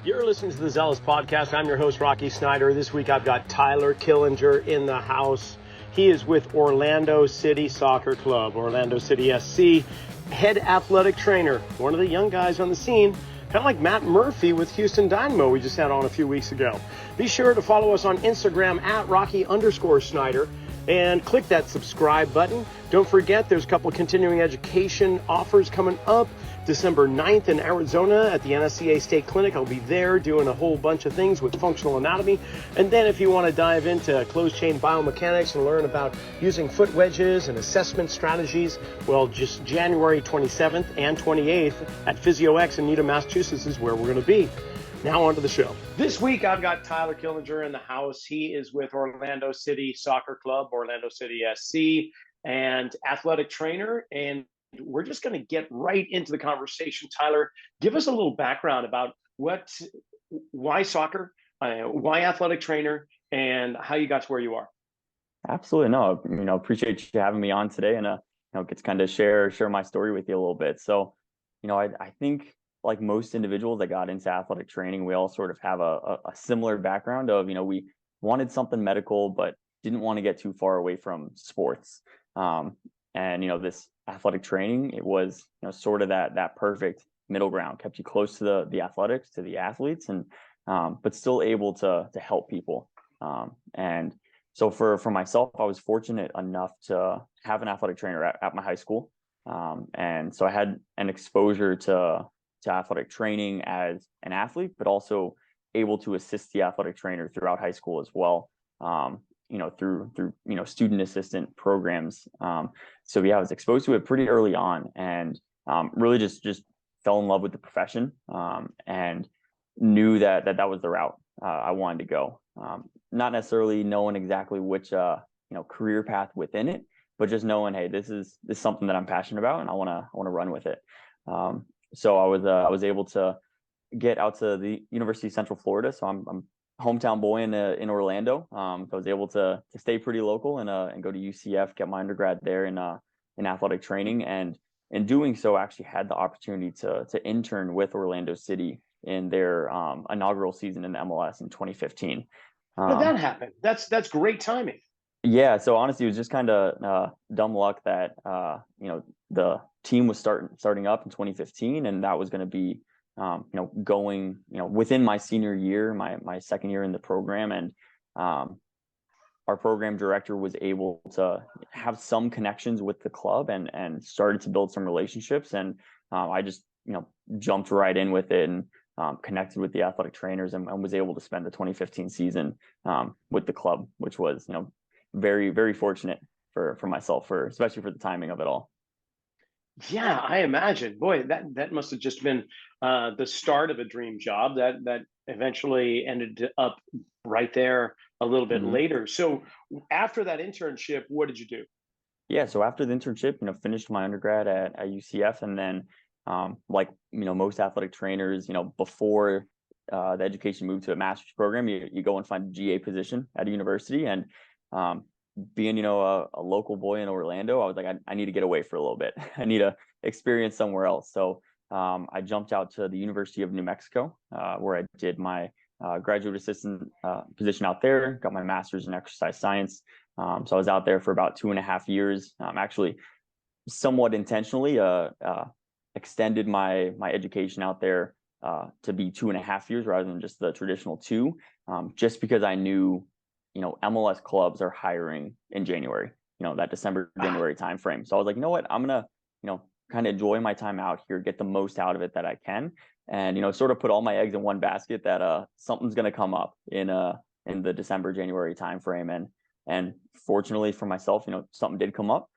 You're listening to the Zealous Podcast. I'm your host, Rocky Snyder. This week I've got Tyler Killinger in the house. He is with Orlando City Soccer Club, Orlando City SC, head athletic trainer, one of the young guys on the scene, kind of like Matt Murphy with Houston Dynamo we just had on a few weeks ago. Be sure to follow us on Instagram at Rocky_Snyder and click that subscribe button. Don't forget, there's a couple of continuing education offers coming up. December 9th in Arizona at the NSCA State Clinic. I'll be there doing a whole bunch of things with functional anatomy. And then if you want to dive into closed chain biomechanics and learn about using foot wedges and assessment strategies, well, just January 27th and 28th at PhysioX in Needham, Massachusetts is where we're going to be. Now on to the show. This week I've got Tyler Killinger in the house. He is with Orlando City Soccer Club, Orlando City SC, and athletic trainer. And we're just going to get right into the conversation. Tyler, give us a little background about why soccer, why athletic trainer, and how you got to where you are. Absolutely. No, appreciate you having me on today, and get to kind of share my story with you a little bit. So, I think like most individuals that got into athletic training, we all sort of have a similar background of, we wanted something medical, but didn't want to get too far away from sports. And this athletic training, it was sort of that perfect middle ground, kept you close to the athletics, to the athletes, and but still able to help people. And so for myself, I was fortunate enough to have an athletic trainer at my high school, and so I had an exposure to athletic training as an athlete, but also able to assist the athletic trainer throughout high school as well. Through student assistant programs. So yeah, I was exposed to it pretty early on, and really just fell in love with the profession, and knew that was the route I wanted to go. Not necessarily knowing exactly which career path within it, but just knowing, hey, this is something that I'm passionate about, and I want to run with it. So I was able to get out to the University of Central Florida. So I'm hometown boy in Orlando. So I was able to stay pretty local and go to UCF, get my undergrad there in athletic training, and in doing so, actually had the opportunity to intern with Orlando City in their inaugural season in the MLS in 2015. How did that happen? That's great timing. Yeah, so honestly, it was just kind of dumb luck that the team was starting up in 2015, and that was going to be going, within my senior year, my second year in the program. And our program director was able to have some connections with the club and started to build some relationships. And I just, jumped right in with it and connected with the athletic trainers and was able to spend the 2015 season with the club, which was, very, very fortunate for myself, especially for the timing of it all. Yeah, I imagine. Boy, that must have just been the start of a dream job that eventually ended up right there a little bit later. So after that internship, what did you do? Yeah, so after the internship, finished my undergrad at UCF, and then most athletic trainers, before the education moved to a master's program, you go and find a GA position at a university. And being, a local boy in Orlando, I was like, I need to get away for a little bit. I need to experience somewhere else. So I jumped out to the University of New Mexico, where I did my graduate assistant position out there, got my master's in exercise science. So I was out there for about 2.5 years, actually somewhat intentionally extended my education out there to be 2.5 years rather than just the traditional 2, just because I knew MLS clubs are hiring in January, that December-January timeframe. So I was like, you know what, I'm going to, kind of enjoy my time out here, get the most out of it that I can. And, sort of put all my eggs in one basket that something's going to come up in the December-January timeframe. And fortunately for myself, something did come up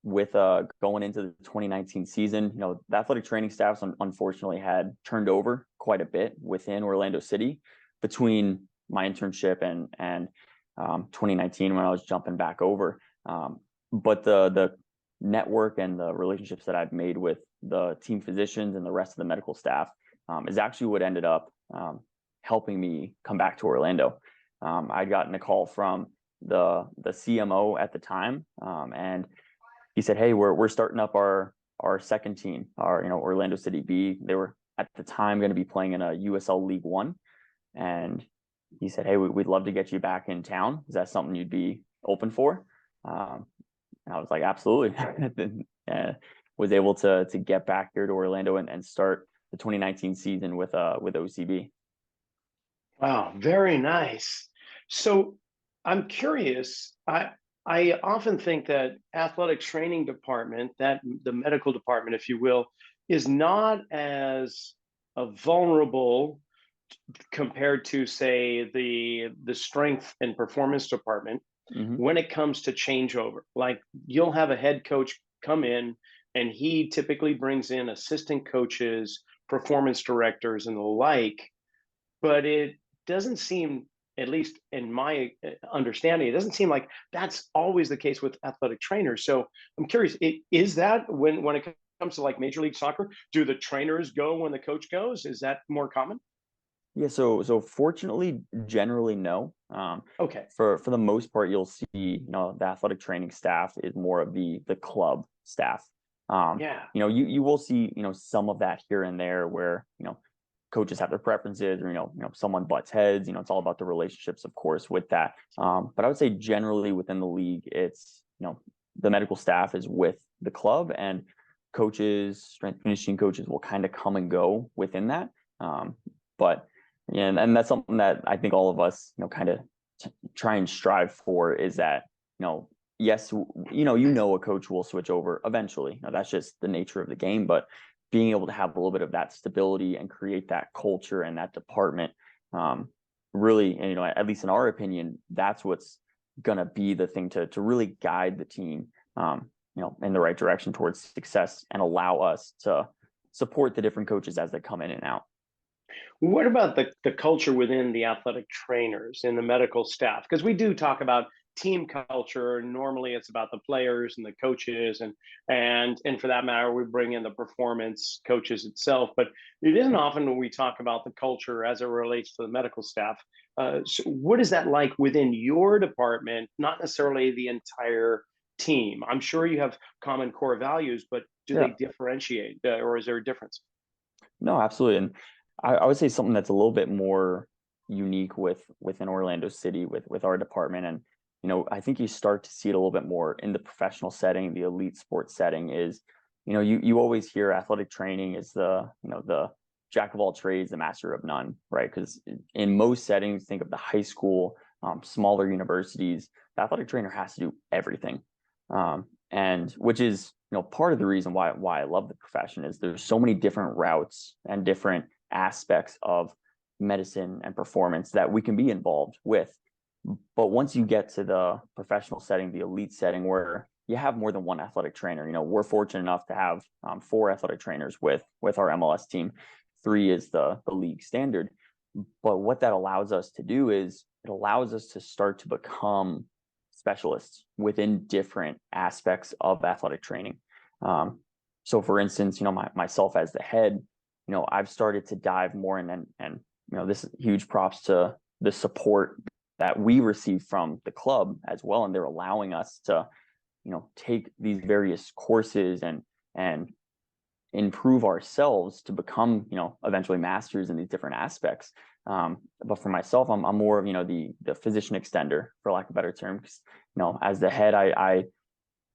with going into the 2019 season. The athletic training staffs unfortunately had turned over quite a bit within Orlando City between my internship and 2019 when I was jumping back over. But the network and the relationships that I've made with the team physicians and the rest of the medical staff is actually what ended up helping me come back to Orlando. I'd gotten a call from the CMO at the time, and he said, "Hey, we're starting up our second team, our Orlando City B." They were at the time going to be playing in a USL League One. And he said, "Hey, we'd love to get you back in town. Is that something you'd be open for?" And I was like, absolutely. Was able to get back here to Orlando and start the 2019 season with OCB. Wow, very nice. So I'm curious. I often think that athletic training department, that the medical department, if you will, is not as vulnerable compared to, say, the strength and performance department when it comes to changeover. Like, you'll have a head coach come in, and he typically brings in assistant coaches, performance directors, and the like. But it doesn't seem, at least in my understanding, it doesn't seem like that's always the case with athletic trainers. So I'm curious, is that when it comes to like Major League Soccer, do the trainers go when the coach goes? Is that more common? Yeah, so fortunately, generally no. Okay. For the most part, you'll see, the athletic training staff is more of the club staff. Yeah. You will see, some of that here and there where, coaches have their preferences, or someone butts heads. It's all about the relationships, of course, with that. But I would say generally within the league, it's, the medical staff is with the club, and coaches, strength and conditioning coaches will kind of come and go within that. But and that's something that I think all of us, kind of try and strive for, is that, yes, a coach will switch over eventually. That's just the nature of the game. But being able to have a little bit of that stability and create that culture and that department, really, and, at least in our opinion, that's what's going to be the thing to really guide the team, in the right direction towards success, and allow us to support the different coaches as they come in and out. What about the culture within the athletic trainers and the medical staff? Because we do talk about team culture. Normally, it's about the players and the coaches, and for that matter, we bring in the performance coaches itself. But it isn't often when we talk about the culture as it relates to the medical staff. So what is that like within your department? Not necessarily the entire team. I'm sure you have common core values, but do Yeah. they differentiate, or is there a difference? No, absolutely. And I would say something that's a little bit more unique within Orlando City with our department. And, I think you start to see it a little bit more in the professional setting, the elite sports setting, is, you always hear athletic training is the jack of all trades, the master of none, right? Because in most settings, think of the high school, smaller universities, the athletic trainer has to do everything. And which is, part of the reason why I love the profession, is there's so many different routes and different aspects of medicine and performance that we can be involved with. But once you get to the professional setting, the elite setting, where you have more than one athletic trainer, we're fortunate enough to have 4 athletic trainers with our MLS team. 3 is the league standard. But what that allows us to do is, it allows us to start to become specialists within different aspects of athletic training. So for instance, myself as the head, I've started to dive more in, and this is huge props to the support that we receive from the club as well. And they're allowing us to, take these various courses and improve ourselves to become, eventually masters in these different aspects. But for myself, I'm more of, the physician extender, for lack of a better term, because, as the head, I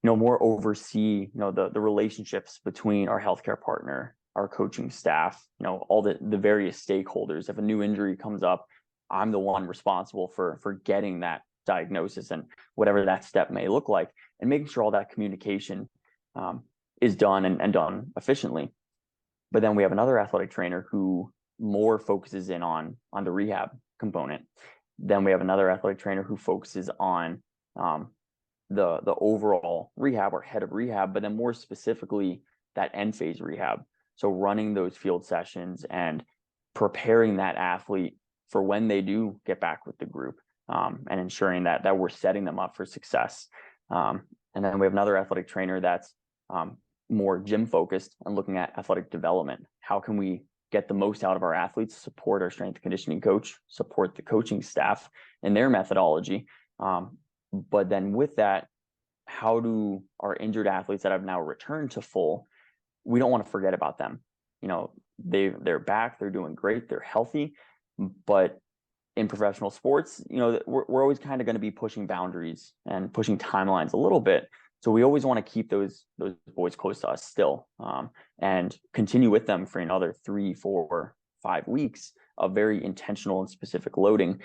more oversee, the relationships between our healthcare partner, our coaching staff, all the various stakeholders. If a new injury comes up, I'm the one responsible for getting that diagnosis and whatever that step may look like, and making sure all that communication is done and done efficiently. But then we have another athletic trainer who more focuses in on the rehab component. Then we have another athletic trainer who focuses on the overall rehab, or head of rehab, but then more specifically that end phase rehab. So running those field sessions and preparing that athlete for when they do get back with the group, and ensuring that we're setting them up for success. And then we have another athletic trainer that's more gym focused and looking at athletic development. How can we get the most out of our athletes, support our strength and conditioning coach, support the coaching staff in their methodology. But then with that, how do our injured athletes that have now returned to full, we don't want to forget about them. they're back, they're doing great, they're healthy. But in professional sports, we're always kind of going to be pushing boundaries and pushing timelines a little bit. So we always want to keep those boys close to us still, and continue with them for another 3, 4, 5 weeks of very intentional and specific loading.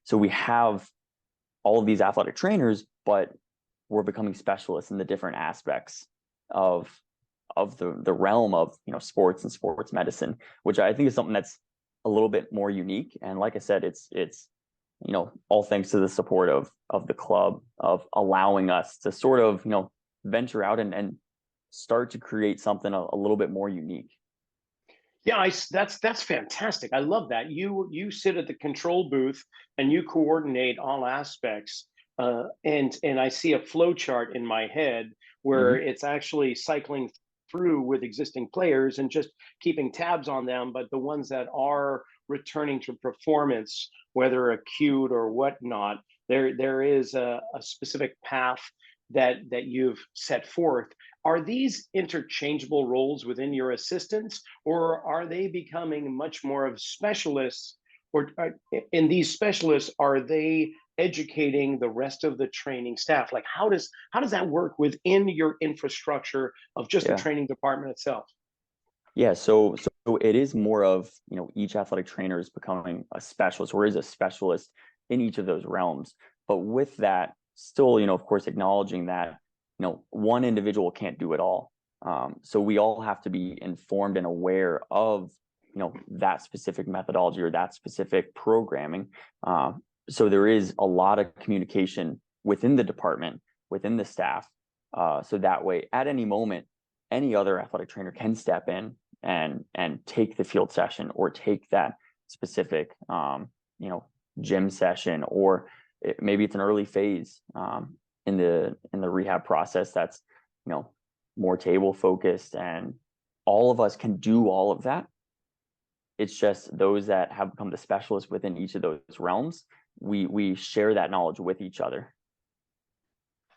So we have all of these athletic trainers, but we're becoming specialists in the different aspects of the realm of sports and sports medicine, which I think is something that's a little bit more unique. And like I said, it's all thanks to the support of the club, of allowing us to sort of venture out and start to create something a little bit more unique. Yeah, that's fantastic. I love that. You sit at the control booth and you coordinate all aspects. And I see a flow chart in my head where it's actually cycling through with existing players and just keeping tabs on them. But the ones that are returning to performance, whether acute or whatnot, there is a specific path that you've set forth. Are these interchangeable roles within your assistants, or are they becoming much more of specialists? Or in these specialists, are they educating the rest of the training staff? Like, how does that work within your infrastructure of just the training department itself? Yeah, so it is more of each athletic trainer is becoming a specialist, or is a specialist in each of those realms. But with that, still, of course, acknowledging that one individual can't do it all. So we all have to be informed and aware of that specific methodology or that specific programming. So there is a lot of communication within the department, within the staff. So that way, at any moment, any other athletic trainer can step in and take the field session or take that specific gym session, or maybe it's an early phase in the rehab process that's more table focused, and all of us can do all of that. It's just those that have become the specialists within each of those realms, we share that knowledge with each other.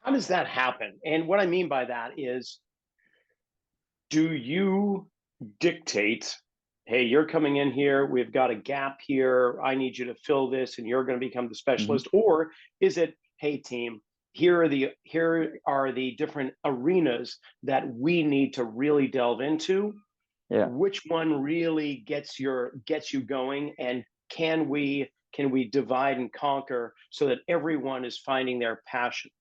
How does that happen? And what I mean by that is, do you dictate, hey, you're coming in here, we've got a gap here, I need you to fill this and you're going to become the specialist? Or is it, hey team, here are the different arenas that we need to really delve into? Which one really gets you going, and can we divide and conquer so that everyone is finding their passion?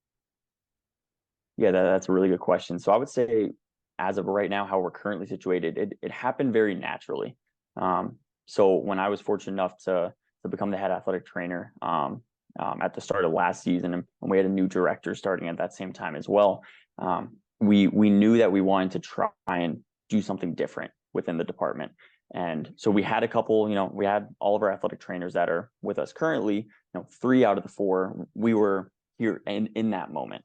Yeah, that's a really good question. So I would say, as of right now, how we're currently situated, it happened very naturally. So when I was fortunate enough to become the head athletic trainer at the start of last season, and we had a new director starting at that same time as well, we knew that we wanted to try and do something different within the department. And so we had a couple, we had all of our athletic trainers that are with us currently, 3 out of the 4, we were here in that moment.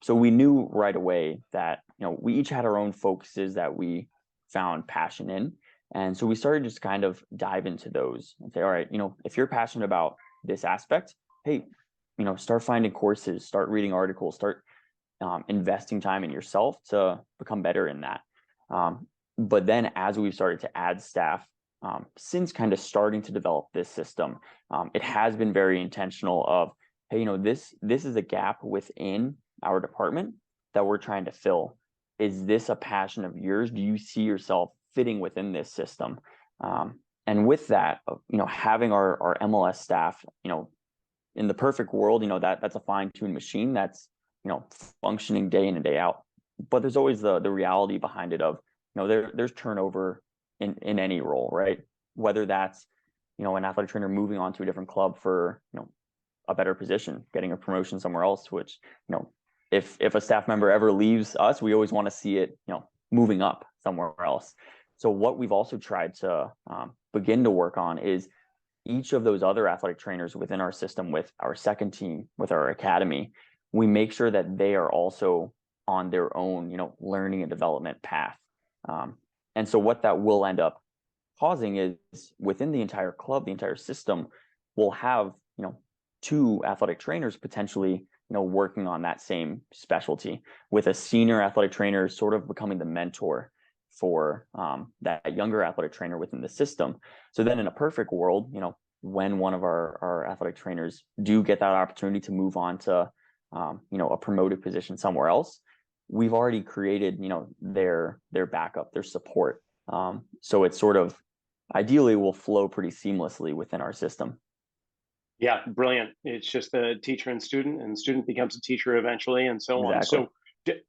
So we knew right away that, we each had our own focuses that we found passion in. And so we started just kind of dive into those and say, all right, if you're passionate about this aspect, hey, start finding courses, start reading articles, start investing time in yourself to become better in that. But then as we've started to add staff, since kind of starting to develop this system, it has been very intentional of, hey, this is a gap within our department that we're trying to fill. Is this a passion of yours? Do you see yourself fitting within this system? And with that, having our MLS staff, in the perfect world, that's a fine-tuned machine that's, functioning day in and day out. But there's always the reality behind it of, there's turnover in any role, right? Whether that's, an athletic trainer moving on to a different club for, a better position, getting a promotion somewhere else, which, if a staff member ever leaves us, we always want to see it, moving up somewhere else. So what we've also tried to begin to work on is each of those other athletic trainers within our system, with our second team, with our academy, we make sure that they are also on their own, learning and development path. And so what that will end up causing is, within the entire club, the entire system, we'll have, 2 athletic trainers potentially, working on that same specialty, with a senior athletic trainer sort of becoming the mentor for that younger athletic trainer within the system. So then in a perfect world, when one of our athletic trainers do get that opportunity to move on to, a promoted position somewhere else, we've already created, their backup, their support. So it's sort of ideally will flow pretty seamlessly within our system. Yeah, brilliant. It's just a teacher and student becomes a teacher eventually, and so on. Exactly. So,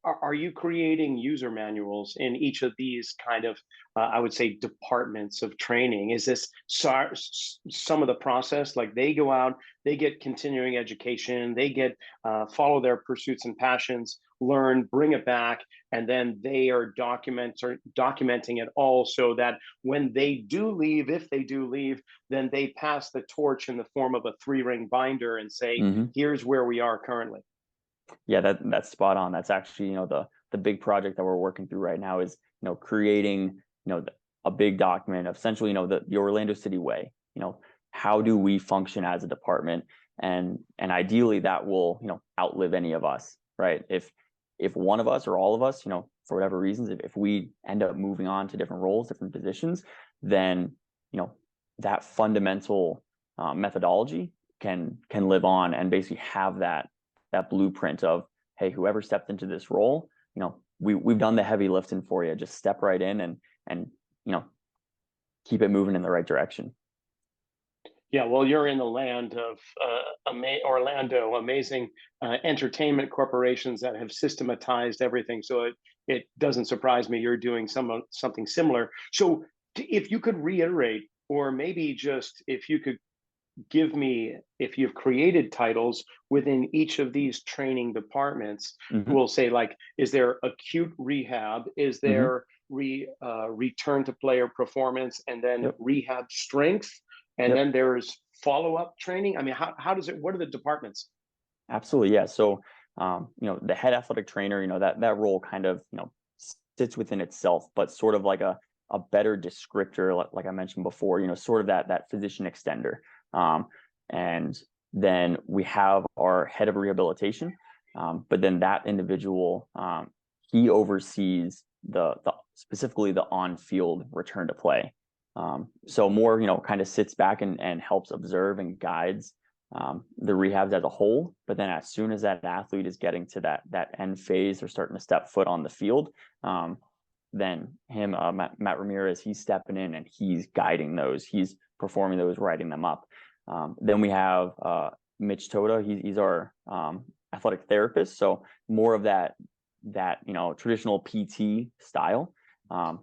are you creating user manuals in each of these kind of, I would say, departments of training? Is this some of the process? Like they go out, they get continuing education, they get follow their pursuits and passions, learn, bring it back, and then they are documenting it all so that when they do leave, if they do leave, then they pass the torch in the form of a 3-ring binder and say, Mm-hmm. here's where we are currently. Yeah, that's spot on. That's actually, the big project that we're working through right now is, creating, a big document of essentially, the Orlando City way. How do we function as a department? And ideally that will, outlive any of us, right? If one of us or all of us, for whatever reasons, if we end up moving on to different roles, different positions, then, that fundamental methodology can live on and basically have that blueprint of, hey, whoever stepped into this role, we've done the heavy lifting for you. Just step right in and keep it moving in the right direction. Yeah, well, you're in the land of Orlando, amazing entertainment corporations that have systematized everything. So it doesn't surprise me you're doing something similar. So if you could reiterate, or maybe just if you could give me, if you've created titles within each of these training departments, Mm-hmm. we'll say, like, is there acute rehab? Is Mm-hmm. there return to player performance, and then Yep. rehab strength? And Yep. then there's follow-up training. I mean, how does it, what are the departments? Absolutely. Yeah. So, the head athletic trainer, that role kind of, sits within itself, but sort of like a better descriptor, like I mentioned before, sort of that physician extender. And then we have our head of rehabilitation, but then that individual, he oversees the specifically the on-field return to play. So more, kind of sits back and helps observe and guides the rehabs as a whole. But then as soon as that athlete is getting to that end phase, they're starting to step foot on the field, then him, Matt Ramirez, he's stepping in and he's guiding those. He's performing those, writing them up. Then we have Mitch Toda. He's our athletic therapist. So more of that traditional PT style,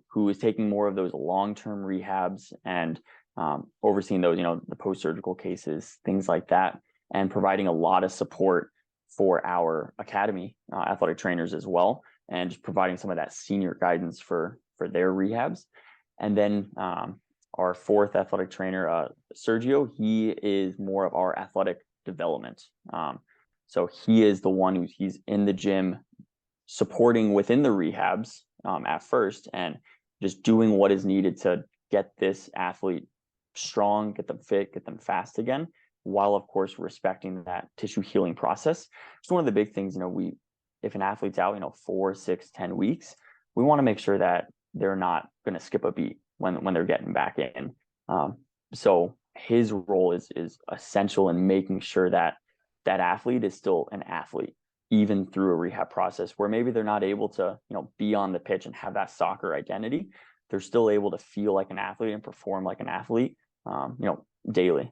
who is taking more of those long-term rehabs and overseeing those, the post-surgical cases, things like that, and providing a lot of support for our academy athletic trainers as well, and just providing some of that senior guidance for their rehabs. And then our fourth athletic trainer, Sergio, he is more of our athletic development. So he is the one he's in the gym supporting within the rehabs at first, and just doing what is needed to get this athlete strong, get them fit, get them fast again, while of course respecting that tissue healing process. It's one of the big things, if an athlete's out, 4, 6, 10 weeks, we want to make sure that they're not going to skip a beat when they're getting back in. So his role is essential in making sure that athlete is still an athlete, even through a rehab process where maybe they're not able to, be on the pitch and have that soccer identity. They're still able to feel like an athlete and perform like an athlete, daily.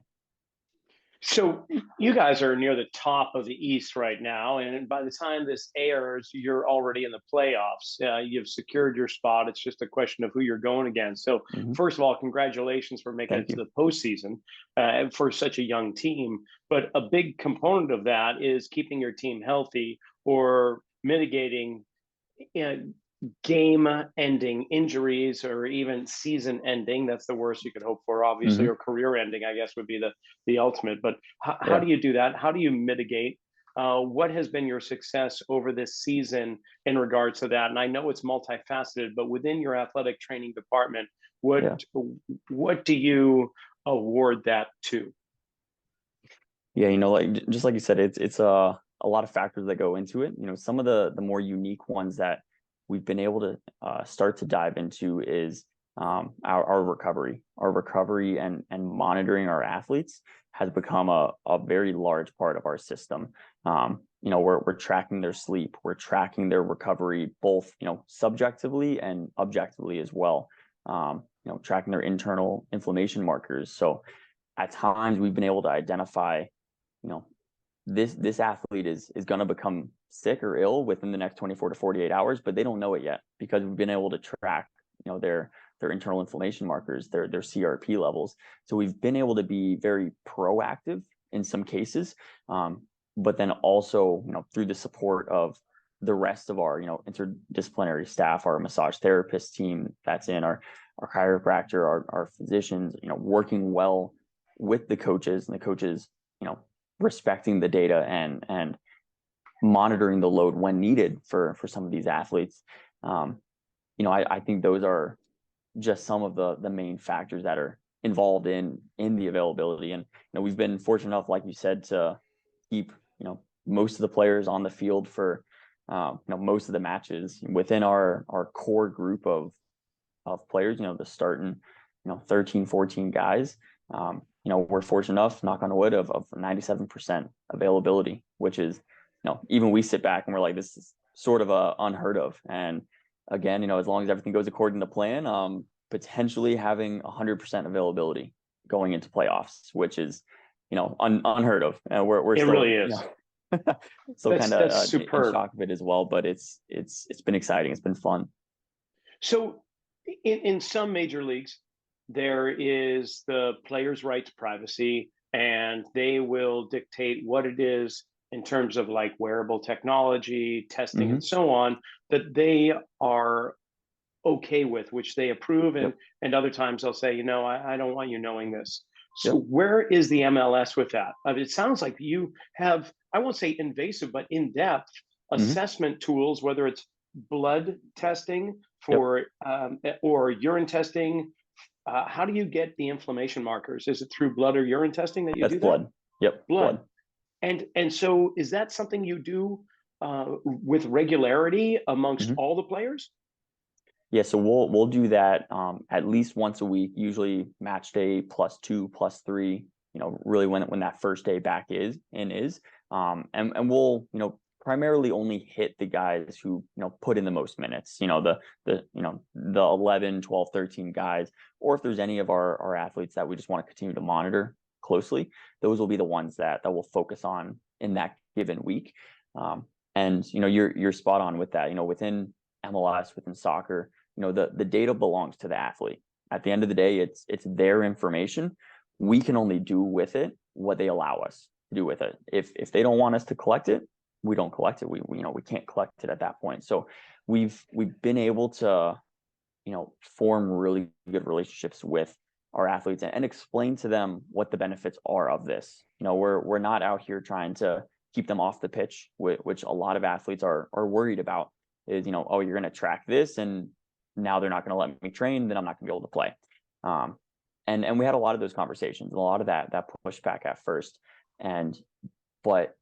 So you guys are near the top of the East right now, and by the time this airs, you're already in the playoffs. You've secured your spot. It's just a question of who you're going against. So, first of all, congratulations for making it to the postseason for such a young team. But a big component of that is keeping your team healthy or mitigating game-ending injuries or even season-ending. That's the worst you could hope for, obviously, or career-ending, I guess, would be the ultimate. But how do you do that? How do you mitigate? What has been your success over this season in regards to that? And I know it's multifaceted, but within your athletic training department, what do you award that to? Yeah, just like you said, it's a lot of factors that go into it. Some of the more unique ones that we've been able to start to dive into is our recovery and monitoring our athletes has become a very large part of our system. We're tracking their sleep, we're tracking their recovery, both, subjectively and objectively as well. Tracking their internal inflammation markers. So at times we've been able to identify, this athlete is going to become sick or ill within the next 24 to 48 hours, but they don't know it yet because we've been able to track, their internal inflammation markers, their CRP levels. So we've been able to be very proactive in some cases, but then also, through the support of the rest of our, interdisciplinary staff, our massage therapist team that's in, our chiropractor, our physicians, working well with the coaches, and the coaches, respecting the data and monitoring the load when needed for some of these athletes. I think those are just some of the main factors that are involved in the availability. And we've been fortunate enough, like you said, to keep most of the players on the field for most of the matches within our core group of players. The starting 13, 14 guys. We're fortunate enough, knock on wood, of 97% availability, which is, even we sit back and we're like, this is sort of unheard of. And again, as long as everything goes according to plan, potentially having 100% availability going into playoffs, which is, unheard of. And we're it still, really is. So kind of in superb. shock of it as well, but it's been exciting. It's been fun. So in some major leagues, there is the players' right to privacy, and they will dictate what it is in terms of like wearable technology, testing, and so on, that they are okay with, which they approve. And other times they'll say, I don't want you knowing this. So where is the MLS with that? It sounds like you have, I won't say invasive, but in-depth assessment tools, whether it's blood testing for or urine testing. How do you get the inflammation markers? Is it through blood or urine testing that you do blood? That? Yep, blood. And so is that something you do with regularity amongst all the players? Yeah, so we'll do that at least once a week, usually match day +2, +3, really when that first day back is. And we'll, primarily only hit the guys who, put in the most minutes, the 11, 12, 13 guys, or if there's any of our athletes that we just want to continue to monitor closely, those will be the ones that we'll focus on in that given week. And, you're spot on with that, within MLS, within soccer, the data belongs to the athlete. At the end of the day, it's their information. We can only do with it what they allow us to do with it. If they don't want us to collect it, we don't collect it. We can't collect it at that point. So we've been able to, form really good relationships with our athletes and explain to them what the benefits are of this. We're not out here trying to keep them off the pitch, which a lot of athletes are worried about. Is, oh, you're going to track this and now they're not going to let me train, then I'm not going to be able to play. And we had a lot of those conversations, and a lot of that pushback at first. But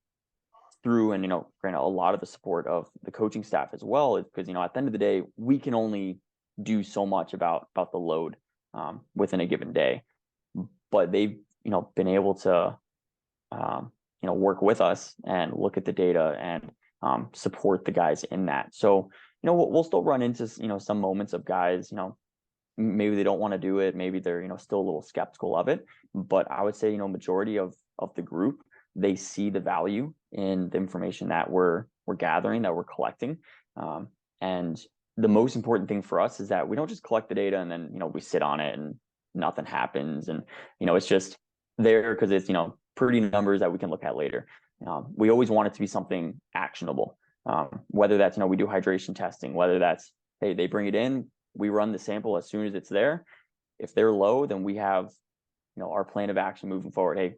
through, and, granted, a lot of the support of the coaching staff as well, is because, at the end of the day, we can only do so much about the load within a given day. But they've, been able to, work with us and look at the data and support the guys in that. So, we'll still run into, some moments of guys, maybe they don't want to do it. Maybe they're, still a little skeptical of it. But I would say, majority of the group, they see the value in the information that we're gathering, that we're collecting. And the most important thing for us is that we don't just collect the data and then, we sit on it and nothing happens. And, it's just there because it's, pretty numbers that we can look at later. We always want it to be something actionable. Whether that's, we do hydration testing, whether that's, hey, they bring it in, we run the sample as soon as it's there. If they're low, then we have, our plan of action moving forward. Hey,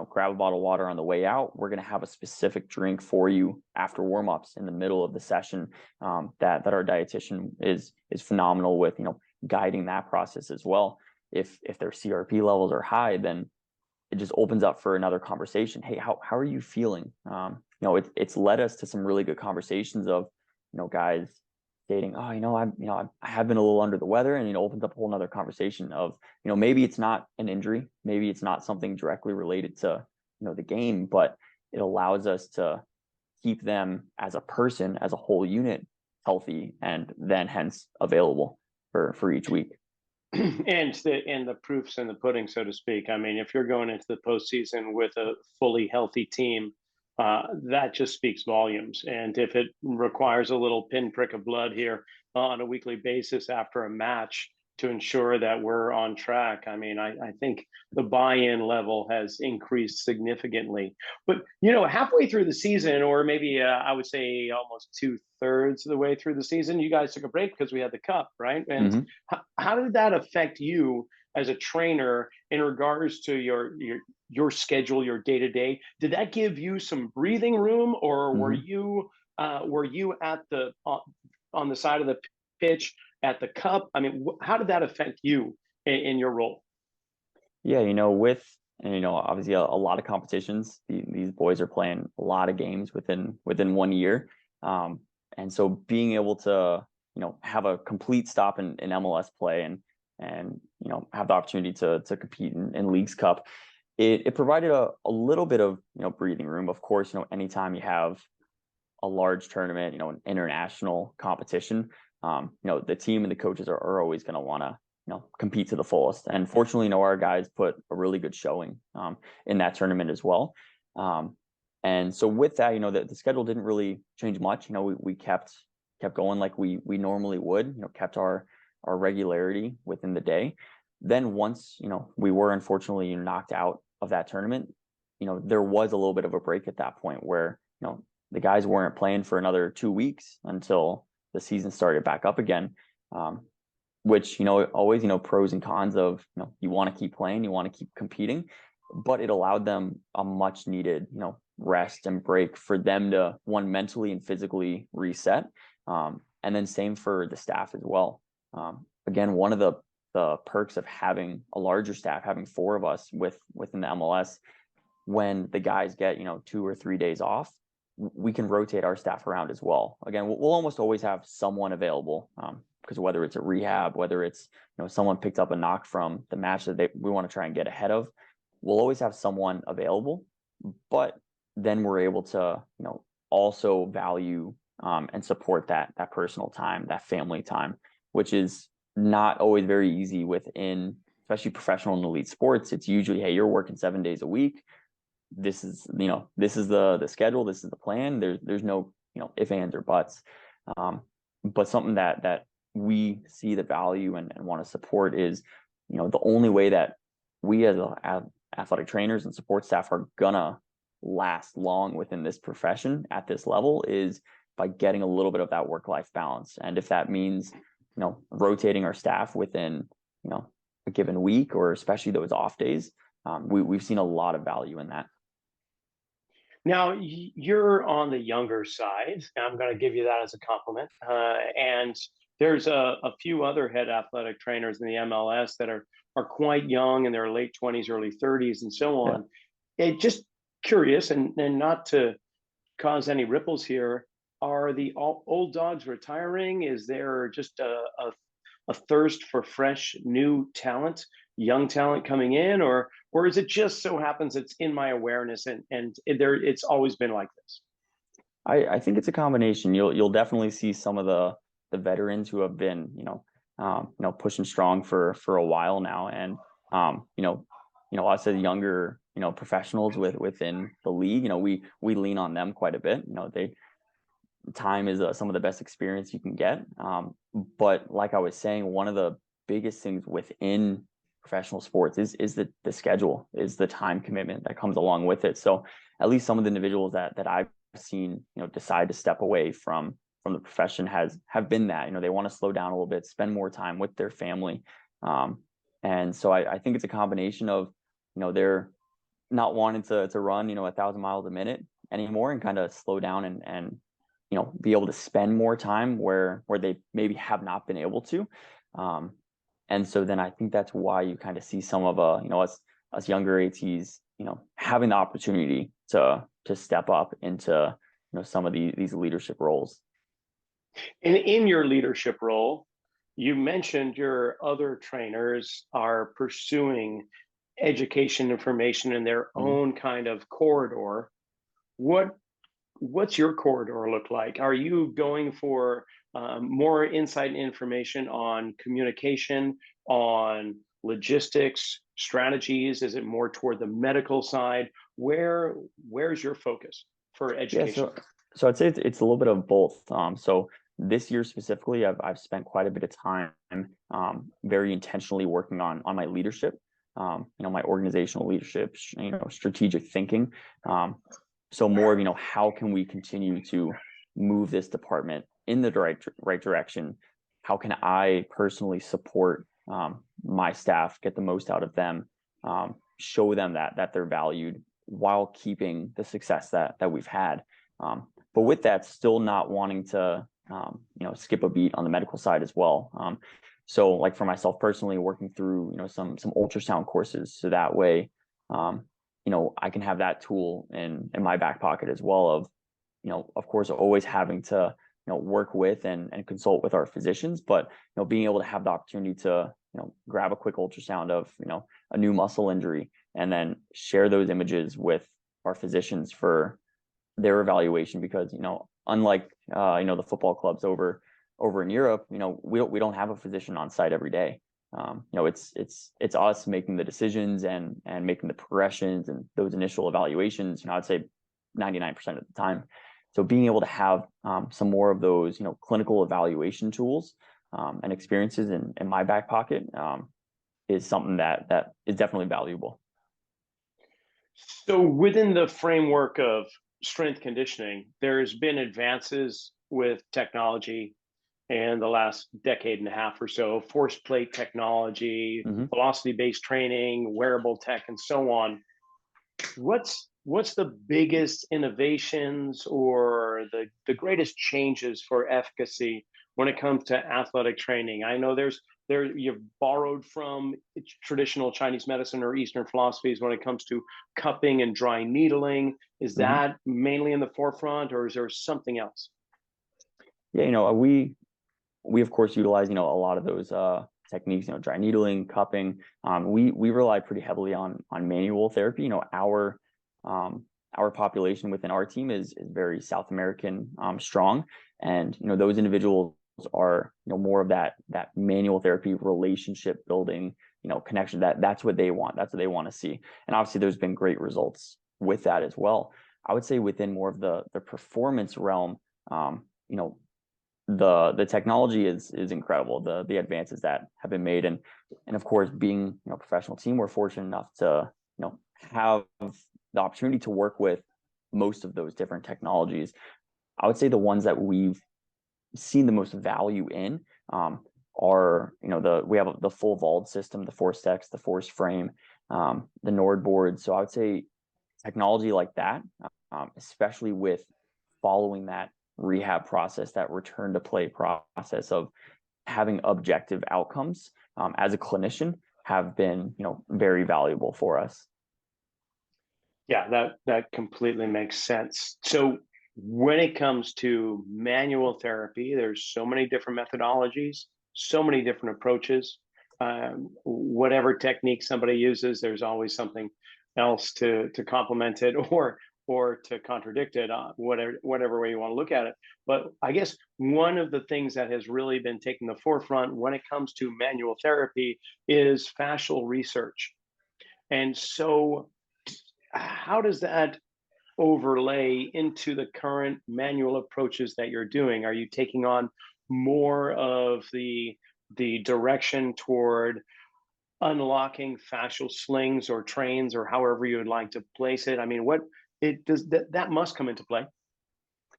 grab a bottle of water on the way out. We're going to have a specific drink for you after warmups in the middle of the session. That our dietitian is phenomenal with, guiding that process as well. If their CRP levels are high, then it just opens up for another conversation. Hey, how are you feeling? It's led us to some really good conversations of, guys stating, oh, I have been a little under the weather, and, opens up a whole nother conversation of, maybe it's not an injury, maybe it's not something directly related to, the game, but it allows us to keep them as a person, as a whole unit, healthy, and then hence available for each week. And the proof's in the pudding, so to speak. I mean, if you're going into the postseason with a fully healthy team, that just speaks volumes. And if it requires a little pinprick of blood here on a weekly basis after a match to ensure that we're on track, I mean, I think the buy-in level has increased significantly. But halfway through the season, or maybe I would say almost 2/3 of the way through the season, you guys took a break because we had the cup, right? And Mm-hmm. how did that affect you as a trainer in regards to your schedule, your day to day? Did that give you some breathing room, or were Mm-hmm. you at the on the side of the pitch at the cup? I mean, how did that affect you in your role? Yeah, with and obviously a lot of competitions. These boys are playing a lot of games within 1 year, and so being able to have a complete stop in MLS play and have the opportunity to compete in Leagues Cup, it provided a little bit of breathing room. Of course, anytime you have a large tournament, an international competition, the team and the coaches are always going to want to, compete to the fullest. And fortunately, our guys put a really good showing in that tournament as well. And so with that, the schedule didn't really change much. We kept going like we normally would, kept our regularity within the day. Then once, we were unfortunately knocked out of that tournament, there was a little bit of a break at that point where, the guys weren't playing for another 2 weeks until the season started back up again. Which, always, pros and cons of, you want to keep playing, you want to keep competing, but it allowed them a much needed, rest and break for them to, one, mentally and physically reset. And then same for the staff as well. Again, one of the perks of having a larger staff, having 4 of us within the MLS, when the guys get, 2 or 3 days off, we can rotate our staff around as well. Again, we'll almost always have someone available, because whether it's a rehab, whether it's someone picked up a knock from the match that we want to try and get ahead of, we'll always have someone available. But then we're able to also value and support that personal time, that family time, which is not always very easy within, especially professional and elite sports. It's usually, hey, you're working 7 days a week. This is the schedule, this is the plan. There's no if, ands, or buts. But something that we see the value and want to support is the only way that we as athletic trainers and support staff are gonna last long within this profession at this level is by getting a little bit of that work-life balance. And if that means rotating our staff within a given week, or especially those off days, we've seen a lot of value in that. Now, you're on the younger side. I'm going to give you that as a compliment. And there's a few other head athletic trainers in the MLS that are quite young, in their late 20s, early 30s, and so Yeah. on. Just curious, and not to cause any ripples here, are the old dogs retiring? Is there just a thirst for fresh, new talent, young talent coming in, or is it just so happens it's in my awareness and it's always been like this? I think it's a combination. You'll definitely see some of the veterans who have been pushing strong for a while now, and us as younger professionals within the league, we lean on them quite a bit. Time is some of the best experience you can get. But like I was saying, one of the biggest things within professional sports is the schedule, is the time commitment that comes along with it. So at least some of the individuals that I've seen, decide to step away from the profession have been that, they want to slow down a little bit, spend more time with their family. And so I think it's a combination of, they're not wanting to run, 1,000 miles a minute anymore, and kind of slow down and be able to spend more time where they maybe have not been able to. And so then I think that's why you kind of see some of us younger ATs, having the opportunity to step up into some of these leadership roles. And in your leadership role, you mentioned your other trainers are pursuing education information in their Mhm. own kind of corridor. What what's your corridor look like? Are you going for more insight and information on communication, on logistics, strategies? Is it more toward the medical side? Where's your focus for Yeah, education? so I'd say it's a little bit of both. So this year specifically, I've spent quite a bit of time very intentionally working on my leadership, my organizational leadership, strategic thinking. So more of, how can we continue to move this department in the right direction? How can I personally support my staff, get the most out of them, show them that they're valued while keeping the success that we've had. But with that, still not wanting to skip a beat on the medical side as well. So like for myself personally, working through some ultrasound courses, so that way I can have that tool in my back pocket as well. Of course, always having to work with and consult with our physicians, but being able to have the opportunity to grab a quick ultrasound of a new muscle injury and then share those images with our physicians for their evaluation, because unlike the football clubs over in Europe, we don't have a physician on site every day. It's us making the decisions and making the progressions and those initial evaluations. I'd say 99% of the time. So being able to have some more of those clinical evaluation tools and experiences in my back pocket is something that is definitely valuable. So within the framework of strength conditioning, there's been advances with technology in the last decade and a half or so, force plate technology, Mm-hmm. velocity-based training, wearable tech, and so on. What's the biggest innovations or the greatest changes for efficacy when it comes to athletic training? I know there you've borrowed from traditional Chinese medicine or Eastern philosophies when it comes to cupping and dry needling. Is Mm-hmm. that mainly in the forefront, or is there something else? Yeah, we of course utilize a lot of those techniques, dry needling, cupping. We rely pretty heavily on manual therapy. Our population within our team is very South American strong, and those individuals are more of that manual therapy, relationship building, connection. That's what they want. That's what they want to see. And obviously there's been great results with that as well. I would say within more of the performance realm, you know the technology is incredible, the advances that have been made, and of course, being a professional team, we're fortunate enough to have the opportunity to work with most of those different technologies. I would say the ones that we've seen the most value in are we have the full vault system, the Force Tex, the Force Frame, the Nord board. So I would say technology like that, especially with following that rehab process, that return to play process of having objective outcomes as a clinician, have been very valuable for us. Yeah, that completely makes sense. So when it comes to manual therapy, there's so many different methodologies, so many different approaches. Whatever technique somebody uses, there's always something else to complement it or to contradict it, whatever way you want to look at it. But I guess one of the things that has really been taking the forefront when it comes to manual therapy is fascial research. And so how does that overlay into the current manual approaches that you're doing? Are you taking on more of the direction toward unlocking fascial slings or trains or however you would like to place it? I mean, what it does that must come into play.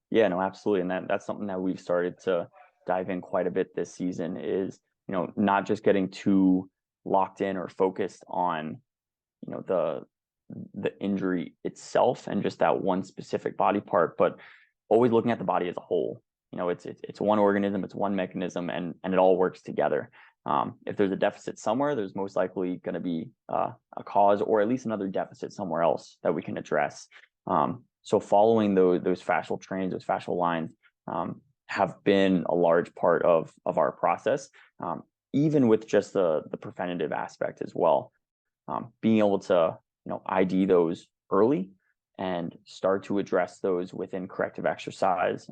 Yeah, no, absolutely. And that's something that we've started to dive in quite a bit this season, is not just getting too locked in or focused on the injury itself and just that one specific body part, but always looking at the body as a whole. It's one organism, it's one mechanism, and it all works together. If there's a deficit somewhere, there's most likely going to be a cause, or at least another deficit somewhere else that we can address. So following those fascial trains, those fascial lines, have been a large part of our process, even with just the preventative aspect as well. Being able to, ID those early and start to address those within corrective exercise,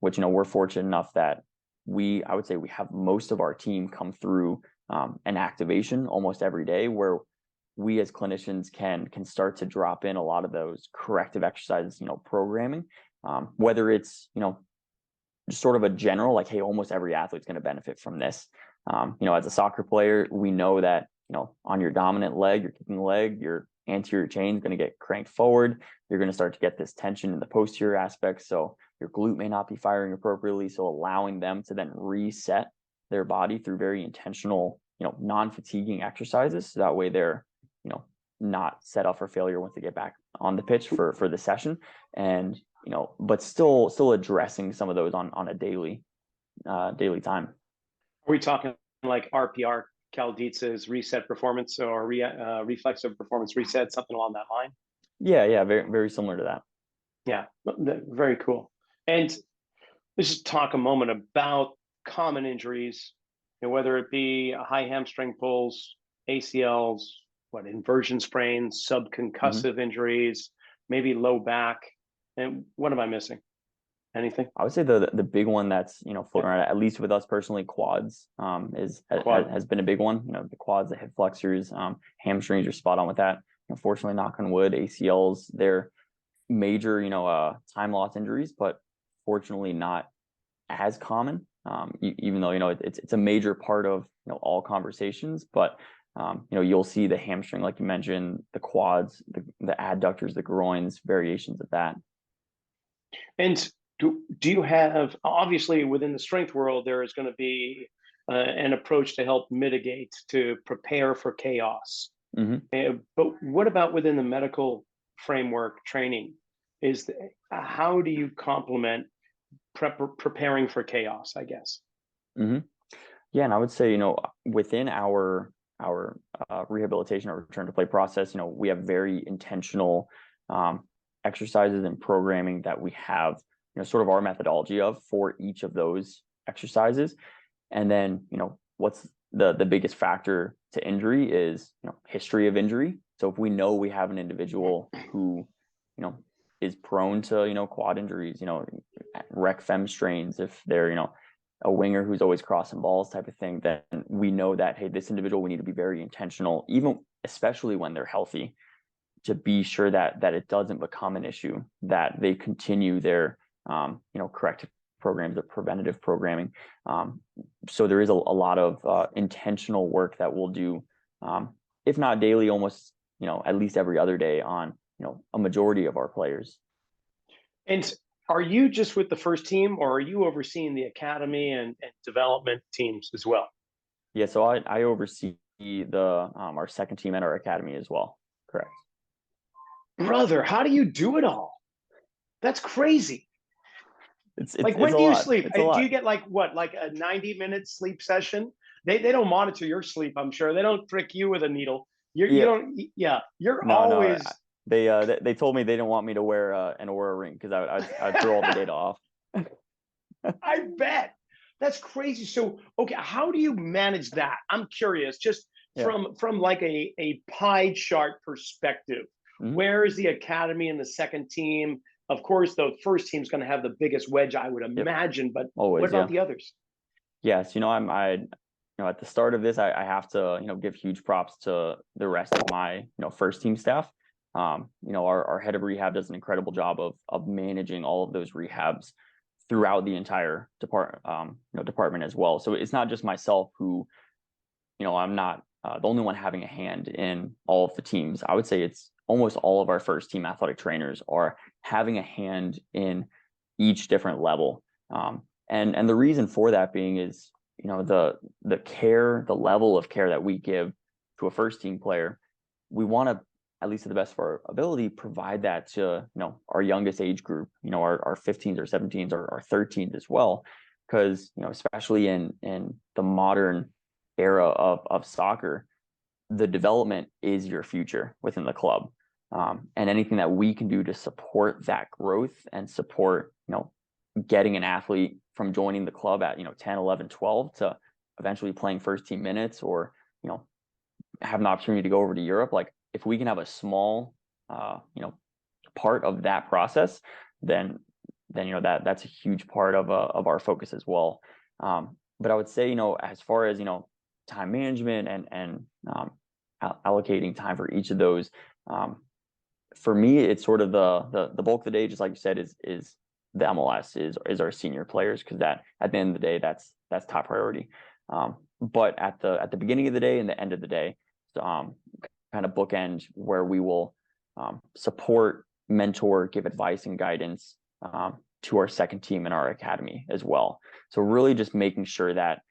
which, we're fortunate enough that I would say we have most of our team come through an activation almost every day, where we as clinicians can start to drop in a lot of those corrective exercises, programming, whether it's, just sort of a general, like, hey, almost every athlete's going to benefit from this. As a soccer player, we know that, on your dominant leg, your kicking leg, your anterior chain is going to get cranked forward. You're going to start to get this tension in the posterior aspect. So your glute may not be firing appropriately. So allowing them to then reset their body through very intentional, non-fatiguing exercises. So that way they're, not set up for failure once they get back on the pitch for the session. And, but still addressing some of those on a daily time. Are we talking like RPR, Cal Dietz's reset performance, or reflexive performance reset, something along that line? Yeah, very, very similar to that. Yeah, very cool. And let's just talk a moment about common injuries, whether it be high hamstring pulls, ACLs, inversion sprains, subconcussive injuries, maybe low back. And what am I missing? Anything? I would say the big one that's floating around, at least with us personally, quads has been a big one. The quads, the hip flexors, hamstrings are spot on with that. Unfortunately, knock on wood, ACLs, they're major time loss injuries, but fortunately not as common. Even though it's a major part of all conversations, but you'll see the hamstring, like you mentioned, the quads, the adductors, the groins, variations of that. And do you have, obviously within the strength world, there is going to be an approach to help mitigate, to prepare for chaos. But what about within the medical framework training? How do you complement preparing for chaos, I guess? Yeah, and I would say, within our rehabilitation or return to play process, we have very intentional exercises and programming that we have, sort of our methodology of for each of those exercises. And then, what's the biggest factor to injury is, history of injury. So if we know we have an individual who, is prone to, quad injuries, rec fem strains, if they're, a winger who's always crossing balls type of thing, then we know that, hey, this individual, we need to be very intentional, especially when they're healthy, to be sure that it doesn't become an issue, that they continue their, corrective programs, the preventative programming. So there is a lot of intentional work that we'll do, if not daily, almost, at least every other day on, a majority of our players. And are you just with the first team, or are you overseeing the academy and development teams as well? Yeah, so I oversee our second team and our academy as well. Correct. Brother, how do you do it all? That's crazy. It's like, when do you sleep? Do you get like a 90-minute sleep session? They don't monitor your sleep, I'm sure. They don't prick you with a needle. You don't. Yeah, you're always. They told me they didn't want me to wear an Oura ring because I'd throw all the data off. I bet. That's crazy. So, okay, how do you manage that? I'm curious, just from like a pie chart perspective. Where is the academy and the second team? Of course, the first team's going to have the biggest wedge, I would imagine. But always, what about the others? Yes, at the start of this, I have to give huge props to the rest of my first team staff. Our head of rehab does an incredible job of managing all of those rehabs throughout the entire department as well. So it's not just myself who, I'm not the only one having a hand in all of the teams. I would say it's almost all of our first team athletic trainers are having a hand in each different level. And the reason for that being is, the care, the level of care that we give to a first team player, we want to, at least to the best of our ability, provide that to, our youngest age group, our 15s or 17s or our 13s as well. Because, especially in the modern era of soccer, the development is your future within the club. And anything that we can do to support that growth and support, getting an athlete from joining the club at, 10, 11, 12 to eventually playing first team minutes, or, have an opportunity to go over to Europe. Like, if we can have a small, part of that process, then that's a huge part of our focus as well. But I would say, as far as, time management and allocating time for each of those, for me, it's sort of the bulk of the day, just like you said, is the MLS, is our senior players, because that, at the end of the day, that's top priority. But at the beginning of the day and the end of the day, kind of bookend where we will support, mentor, give advice and guidance to our second team in our academy as well. So really just making sure that,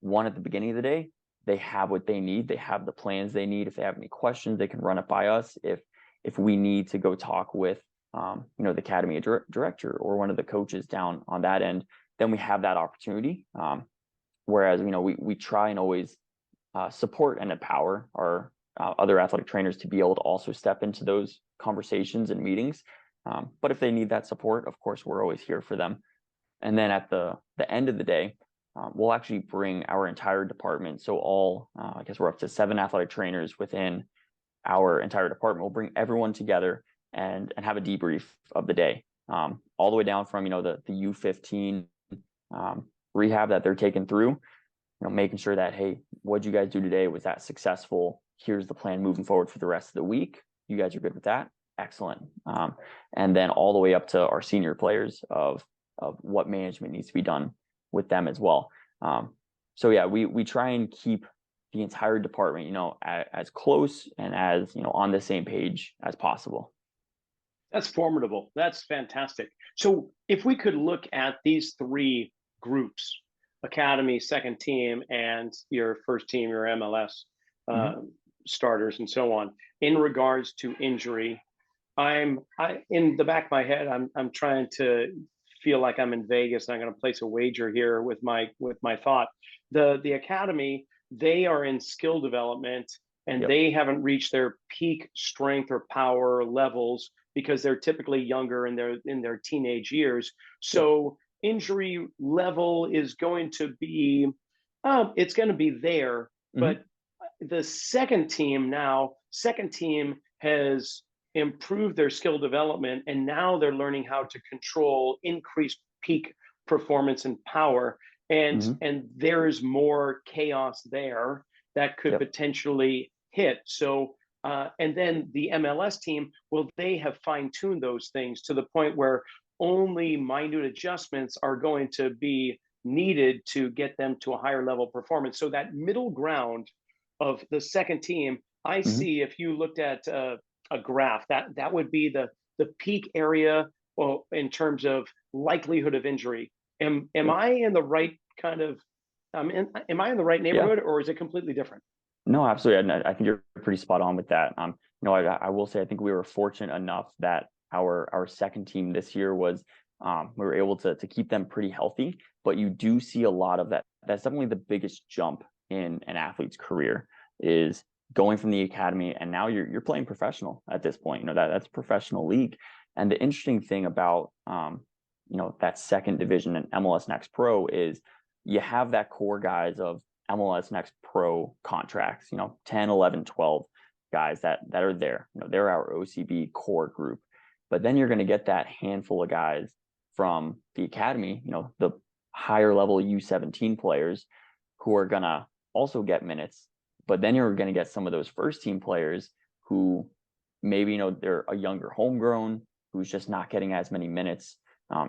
one, at the beginning of the day, they have what they need, they have the plans they need. If they have any questions, they can run it by us. If we need to go talk with the academy director or one of the coaches down on that end, then we have that opportunity. Whereas we try and always support and empower our other athletic trainers to be able to also step into those conversations and meetings. But if they need that support, of course, we're always here for them. And then at the end of the day, we'll actually bring our entire department. So all, I guess we're up to 7 athletic trainers within our entire department. We'll bring everyone together and have a debrief of the day, all the way down from, the U15 rehab that they're taking through, making sure that, hey, what'd you guys do today? Was that successful? Here's the plan moving forward for the rest of the week. You guys are good with that? Excellent. And then all the way up to our senior players of what management needs to be done with them as well. So yeah, we try and keep the entire department, as close and as, on the same page as possible. That's formidable. That's fantastic. So if we could look at these 3 groups, academy, second team, and your first team, your MLS starters and so on, in regards to injury, I in the back of my head, I'm trying to feel like I'm in Vegas, and I'm going to place a wager here with my thought. The academy, they are in skill development, and they haven't reached their peak strength or power levels because they're typically younger in their teenage years. So injury level is going to be, it's going to be there. But the second team has improved their skill development, and now they're learning how to control increased peak performance and power. And there's more chaos there that could potentially hit. So and then the MLS team, well, they have fine-tuned those things to the point where only minute adjustments are going to be needed to get them to a higher level performance. So that middle ground of the second team, I see, if you looked at a graph, that would be the peak area, well, in terms of likelihood of injury. Am I in the right kind of, am I in the right neighborhood, or is it completely different? No, absolutely. I think you're pretty spot on with that. I will say, I think we were fortunate enough that our second team this year was, we were able to keep them pretty healthy, but you do see a lot of that. That's definitely the biggest jump in an athlete's career, is going from the academy, and now you're playing professional at this point. That's a professional league. And the interesting thing about that second division in MLS Next Pro is you have that core guys of MLS Next Pro contracts, 10, 11, 12 guys that are there. They're our OCB core group. But then you're going to get that handful of guys from the academy, the higher level U17 players, who are going to also get minutes. But then you're going to get some of those first team players who maybe, they're a younger homegrown, who's just not getting as many minutes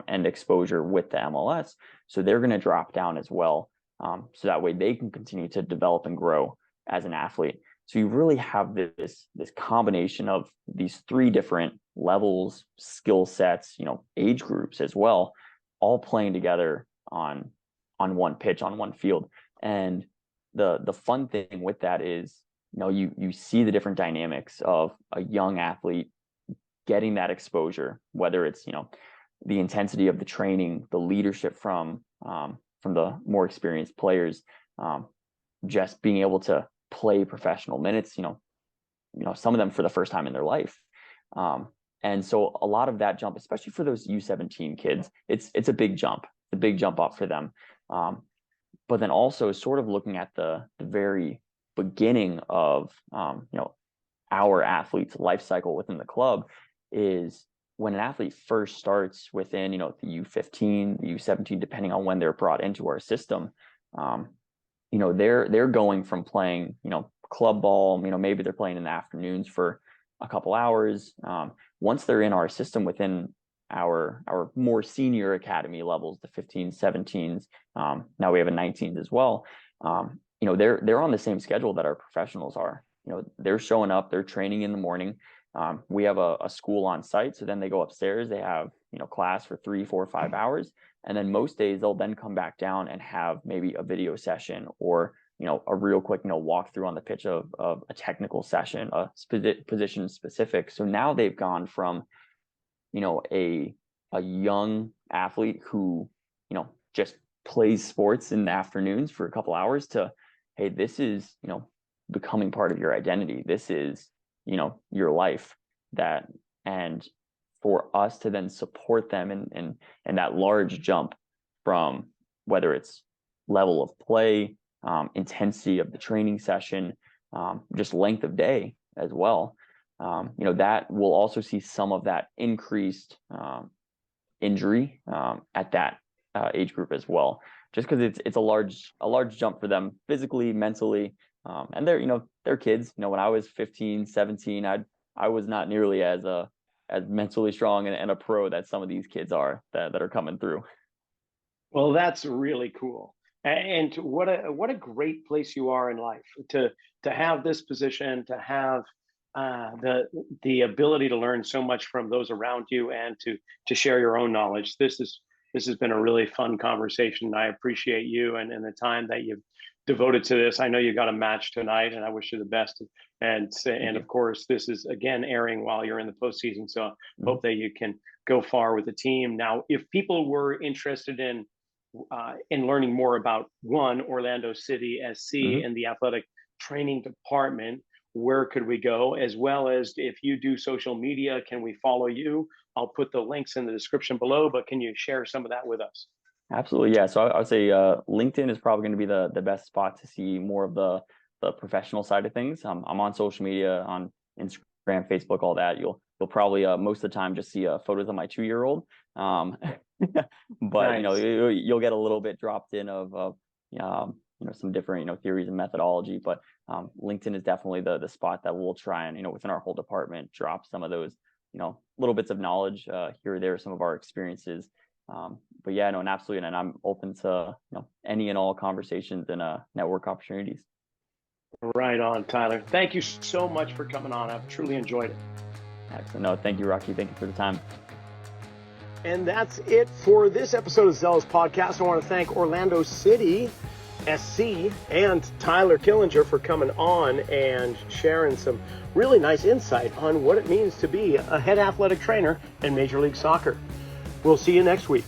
and exposure with the MLS. So they're going to drop down as well. So that way they can continue to develop and grow as an athlete. So you really have this combination of these 3 different levels, skill sets, age groups as well, all playing together on one pitch, on one field. And the fun thing with that is, you see the different dynamics of a young athlete getting that exposure, whether it's, the intensity of the training, the leadership from the more experienced players, just being able to play professional minutes, some of them for the first time in their life. And so a lot of that jump, especially for those U17 kids, it's a big jump. It's a big jump up for them. But then also sort of looking at the very beginning of our athlete's life cycle within the club is when an athlete first starts within the U15, the U17, depending on when they're brought into our system. They're going from playing club ball, maybe they're playing in the afternoons for a couple hours. Once they're in our system within our more senior academy levels, the 15s, 17s, now we have a 19s as well. They're on the same schedule that our professionals are. They're showing up, they're training in the morning. We have a school on site, so then they go upstairs, they have class for 3, 4, 5 hours, and then most days they'll then come back down and have maybe a video session or a real quick walkthrough on the pitch of a technical session, a position specific. So now they've gone from a young athlete who just plays sports in the afternoons for a couple hours to, hey, this is becoming part of your identity. This is your life. And for us to then support them in that large jump from whether it's level of play, intensity of the training session, just length of day as well. That we'll also see some of that increased injury at that age group as well, just because it's a large jump for them physically, mentally, and they're kids. When I was 15, 17, I was not nearly as mentally strong and a pro that some of these kids are that are coming through. Well, that's really cool. And what a great place you are in life to have this position, to have the ability to learn so much from those around you and to share your own knowledge. This has been a really fun conversation. I appreciate you and the time that you've devoted to this. I know you got a match tonight, and I wish you the best. And of course, this is again airing while you're in the postseason. So hope that you can go far with the team. Now, if people were interested in learning more about Orlando City SC and the athletic training department, where could we go? As well as if you do social media, can we follow you? I'll put the links in the description below, but can you share some of that with us? Absolutely. Yeah. So I would say LinkedIn is probably going to be the best spot to see more of the professional side of things. I'm on social media, on Instagram, Facebook, all that. You'll probably most of the time just see photos of my 2-year-old. But nice. You'll get a little bit dropped in of some different theories and methodology. But LinkedIn is definitely the spot that we'll try and within our whole department drop some of those little bits of knowledge here or there, some of our experiences. But yeah, no, and absolutely, and I'm open to any and all conversations and network opportunities. Right on, Tyler. Thank you so much for coming on. I've truly enjoyed it. Excellent. No, thank you, Rocky. Thank you for the time. And that's it for this episode of Zealous Podcast. I want to thank Orlando City SC and Tyler Killinger for coming on and sharing some really nice insight on what it means to be a head athletic trainer in Major League Soccer. We'll see you next week.